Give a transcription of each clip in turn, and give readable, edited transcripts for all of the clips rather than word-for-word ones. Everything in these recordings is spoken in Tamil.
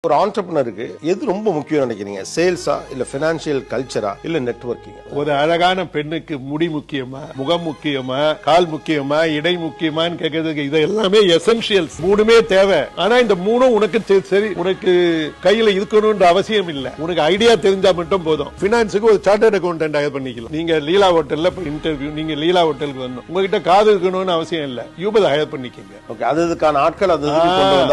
ஒரு ஆண்டர்பிரினருக்கு எது ரொம்ப முக்கியம் நினைக்கிறீங்க? சேல்ஸா இல்ல ஃபைனான்சியல் கல்ச்சரா இல்ல நெட்வொர்க்கிங்? ஒரு அழகான பெண்ணுக்கு முடி முக்கியமா, முகம் முக்கியமா, கால் முக்கியமா, இடை முக்கியமான்னு கேட்கறதுக்கு இது எல்லாமே எசென்ஷியல்ஸ். மூணுமே தேவை. ஆனா இந்த மூணும் உனக்கு சரி உனக்கு கையில இருக்கணும்ன்ற அவசியம் இல்ல. உனக்கு ஐடியா தெரிஞ்சா மட்டும் போதும். பினான்ஸுக்கு ஒரு சார்ட்டர்ட் அக்கௌண்டன்ட் ஹையர் பண்ணிக்கலாம். நீங்க லீலா ஹோட்டல்ல இன்டர்வியூ, நீங்க லீலா ஹோட்டலுக்கு வரணும், உங்ககிட்ட காது இருக்கணும்னு அவசியம் இல்ல. யூபர் ஹையர் பண்ணிக்கங்க. ஓகே, அதுக்கான ஆட்கள் அது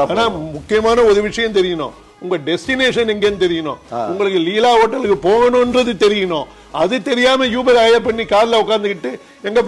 ஆனா முக்கியமான ஒரு விஷயம் தெரியணும். உங்க டெஸ்டினேஷன் எங்கன்னு தெரியணும். உங்களுக்கு லீலா ஹோட்டலுக்கு போகணும்ன்றது தெரியணும். அது தெரியாம யூபர் ஹையர் பண்ணி கார்ல உட்காந்துக்கிட்டு எங்க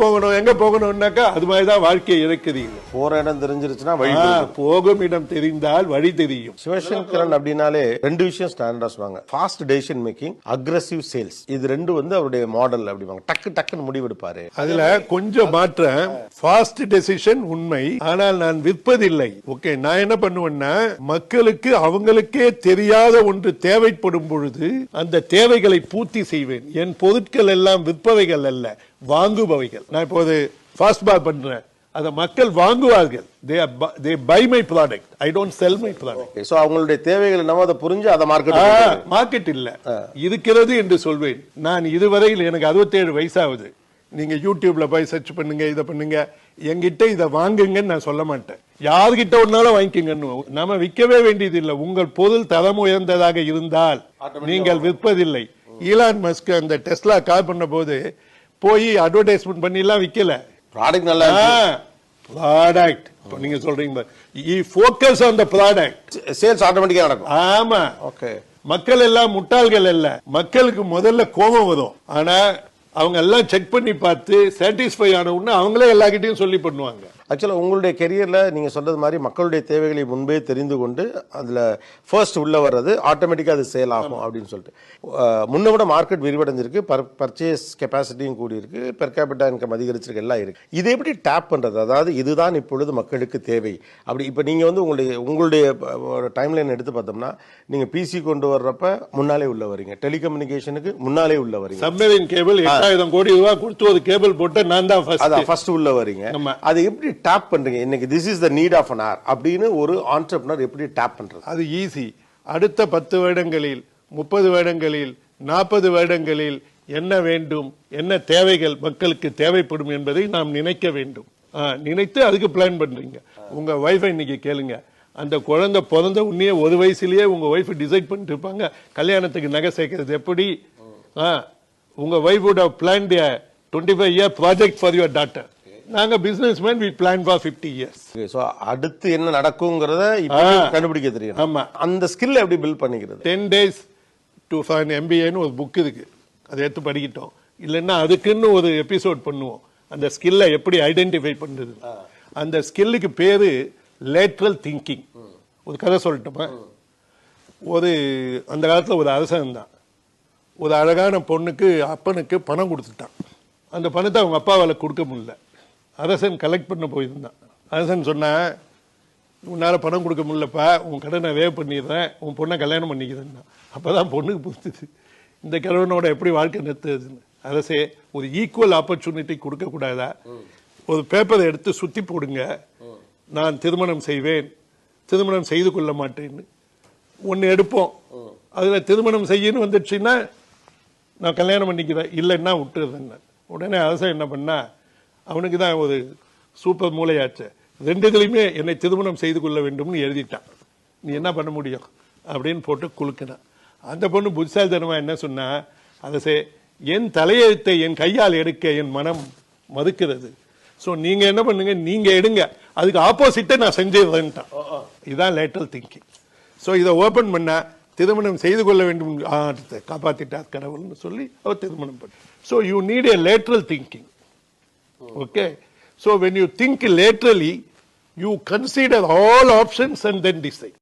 போகணும்னாக்கா அது மாதிரிதான் வாழ்க்கையை இறக்குது. போற இடம் தெரிஞ்சிருச்சுன்னா வழி, போகும் இடம் தெரிந்தால் வழி தெரியும். சிவசங்கரன் அப்படின்னாலே ரெண்டு விஷயம் ஸ்டாண்டர்டா சொல்லுவாங்க. Fast decision making, aggressive sales. இது ரெண்டு அவருடைய மாடல் அப்படிவாங்க. டக்குன்னு முடிவெடுப்பாரு. அதுல கொஞ்சம் மாற்றம். ஃபாஸ்ட் டெசிஷன் உண்மை, ஆனால் நான் விற்பதில்லை. ஓகே, நான் என்ன பண்ணுவேன்னா மக்களுக்கு அவங்களுக்கே தெரியாத ஒன்று தேவைப்படும் பொழுது அந்த தேவைகளை பூர்த்தி செய்வேன். என் பொருட்கள் எல்லாம் விற்பவைகள் அல்ல, வாங்குபவைகள். நான் இப்போது ஃபாஸ்ட் பார் பண்றேன், அத மக்கள் வாங்குவார்கள். they buy my product, I don't sell my product. So அவங்களுடைய தேவைகள் என்னவோ அதை புரிஞ்சு அதை மார்க்கெட் இல்ல இருக்கிறது என்று சொல்வேன். நான் இதுவரையில் எனக்கு 67 வயசாகுது. நீங்க யூடியூப்ல போய் சர்ச் பண்ணுங்க, இதை பண்ணுங்க, என்கிட்ட இதை வாங்குங்கன்னு நான் சொல்ல மாட்டேன். யாருகிட்ட ஒன்னாலும் வாங்கிக்கங்கன்னு. நாம விற்கவே வேண்டியது இல்லை. உங்கள் பொருள் தரம் உயர்ந்ததாக இருந்தால் நீங்கள் விற்பதில்லை. ஈலான் மஸ்க் அந்த டெஸ்லா கார் பண்ண போது போய் அட்வர்டைஸ்மெண்ட் பண்ணி எல்லாம் விக்கல. ப்ராடக்ட் நல்லா ப்ராடக்ட் நீங்க சொல்றீங்க, focus on the product, sales ஆட்டோமேட்டிக்கா நடக்கும். ஆமா. ஓகே, மக்கள் எல்லாம் முட்டாள்கள் அல்ல. மக்களுக்கு முதல்ல கோபம் வரும். ஆனா அவங்க எல்லாம் செக் பண்ணி பார்த்து சாட்டிஸ்ஃபை ஆன உடனே அவங்களே எல்லார்கிட்டையும் சொல்லி பண்ணுவாங்க. ஆக்சுவலா உங்களுடைய கெரியர்ல நீங்க சொல்றது மாதிரி மக்களுடைய தேவைகளை முன்பே தெரிந்து கொண்டு அதுல ஃபர்ஸ்ட் உள்ள வர்றது ஆட்டோமேட்டிக்கா அது சேல் ஆகும் அப்படின்னு சொல்லிட்டு முன்ன விட மார்க்கெட் விரிவடைஞ்சிருக்கு, பர்ச்சேஸ் கெப்பாசிட்டியும் கூடி இருக்கு, பெர் கேபிட்டா இன்கம் அதிகரிச்சிருக்கு, எல்லாம் இருக்கு. இதை எப்படி டேப் பண்றது? அதாவது இதுதான் இப்பொழுது மக்களுக்கு தேவை அப்படி. இப்ப நீங்க உங்களுடைய டைம்லைன் எடுத்து பார்த்தோம்னா நீங்க பிசி கொண்டு வர்றப்ப முன்னாலே உள்ள வரீங்க, டெலிகம்யூனிகேஷனுக்கு முன்னாலே உள்ள வரீங்க, சப்மரீன் கேபிள் 8000 கோடி ரூபாய் கொடுத்து ஒரு கேபிள் போட்டு நான் தான் ஃபர்ஸ்ட் உள்ள வரீங்க. அது எப்படி டேப் பண்றீங்க? இன்னைக்கு this is the need of an hour அப்படின்னு ஒரு ஆண்டர்பிரினர் எப்படி டேப் பண்றது? அது ஈஸி. அடுத்த 10 வருடங்களில், 30 வருடங்களில், 40 வருடங்களில் என்ன வேண்டும், என்ன தேவைகள் மக்களுக்கு தேவைப்படும் என்பதை நாம் நினைக்க வேண்டும். நினைத்து அதுக்கு பிளான் பண்றீங்க. உங்க வைஃபை இன்னைக்கு கேளுங்க. அந்த குழந்தை பிறந்த உடனே ஒரு வயசுலயே உங்க வைஃப் டிசைட் பண்ணிட்டு இருப்பாங்க கல்யாணத்துக்கு நகை சேர்க்கிறது எப்படி. உங்க wife would have planned a 25-year project for your daughter. நாங்க businessman, we plan for 50 years. So அடுத்து என்ன நடக்கும்ங்கறத இப்ப கண்டுபிடிக்க தெரியும். ஆமா. அந்த ஸ்கில் எப்படி பில்ட் பண்ணிக்கிறது? 10 days to find MBA ன்னு ஒரு புக் இருக்கு, அதை எடுத்து படிக்கிட்டோம். இல்லைன்னா அதுக்குன்னு ஒரு எபிசோட் பண்ணுவோம். அந்த ஸ்கில்லை எப்படி ஐடென்டிஃபை பண்றது. அந்த ஸ்கில்லுக்கு பேரு லேட்ரல் திங்கிங். ஒரு கதை சொல்லட்டுமா? அந்த காலத்துல ஒரு அரசன் தான் ஒரு அழகான பொண்ணுக்கு அப்பனுக்கு பணம் கொடுத்துட்டான். அந்த பணத்தை அவங்க அப்பாவால் கொடுக்க முடியல. அரசன் கலெக்ட் பண்ண போயிருந்தான். அரசன் சொன்னா, உன்னால பணம் கொடுக்க முடியலப்பா, உன் கடனை வேவ் பண்ணிடுறேன், உன் பொண்ணை கல்யாணம் பண்ணிக்கிறேன்னா. அப்பதான் பொண்ணுக்கு புரிஞ்சுது இந்த கிழவனோட எப்படி வாழ்க்கை நிறுத்துறதுன்னு. அரசே, ஒரு ஈக்குவல் ஆப்பர்ச்சுனிட்டி கொடுக்க கூடாதா? ஒரு பேப்பரை எடுத்து சுத்தி போடுங்க, நான் திருமணம் செய்வேன், திருமணம் செய்து கொள்ள மாட்டேன்னு ஒன்னு எடுப்போம். அதுல திருமணம் செய்யன்னு வந்துடுச்சுன்னா நான் கல்யாணம் பண்ணிக்கிறேன், இல்லைன்னா விட்டுறேன். உடனே அரசன் என்ன பண்ணா, அவனுக்கு தான் ஒரு சூப்பர் மூளையாச்சு, ரெண்டுகளையுமே என்னை திருமணம் செய்து கொள்ள வேண்டும்னு எழுதிட்டான். நீ என்ன பண்ண முடியும் அப்படின்னு போட்டு குலுக்கினான். அந்த பொண்ணு புத்திசாலித்தனமா என்ன சொன்னா, அரசே, என் தலையெழுத்தை என் கையால் எடுக்க என் மனம் மறுக்கிறது. ஸோ நீங்க என்ன பண்ணுங்க, நீங்க எடுங்க, அதுக்கு ஆப்போசிட்டை நான் செஞ்சிருந்தேன்ட்டான். இதுதான் லேட்டரல் திங்கிங். ஸோ இதை ஓபன் பண்ணா திருமணம் செய்து கொள்ள வேண்டும், காப்பாத்திட்டார் கடவுள்னு சொல்லி அவர் திருமணம் பண்ண. So you need a lateral thinking. Okay, so when you think laterally, you consider all options and then decide.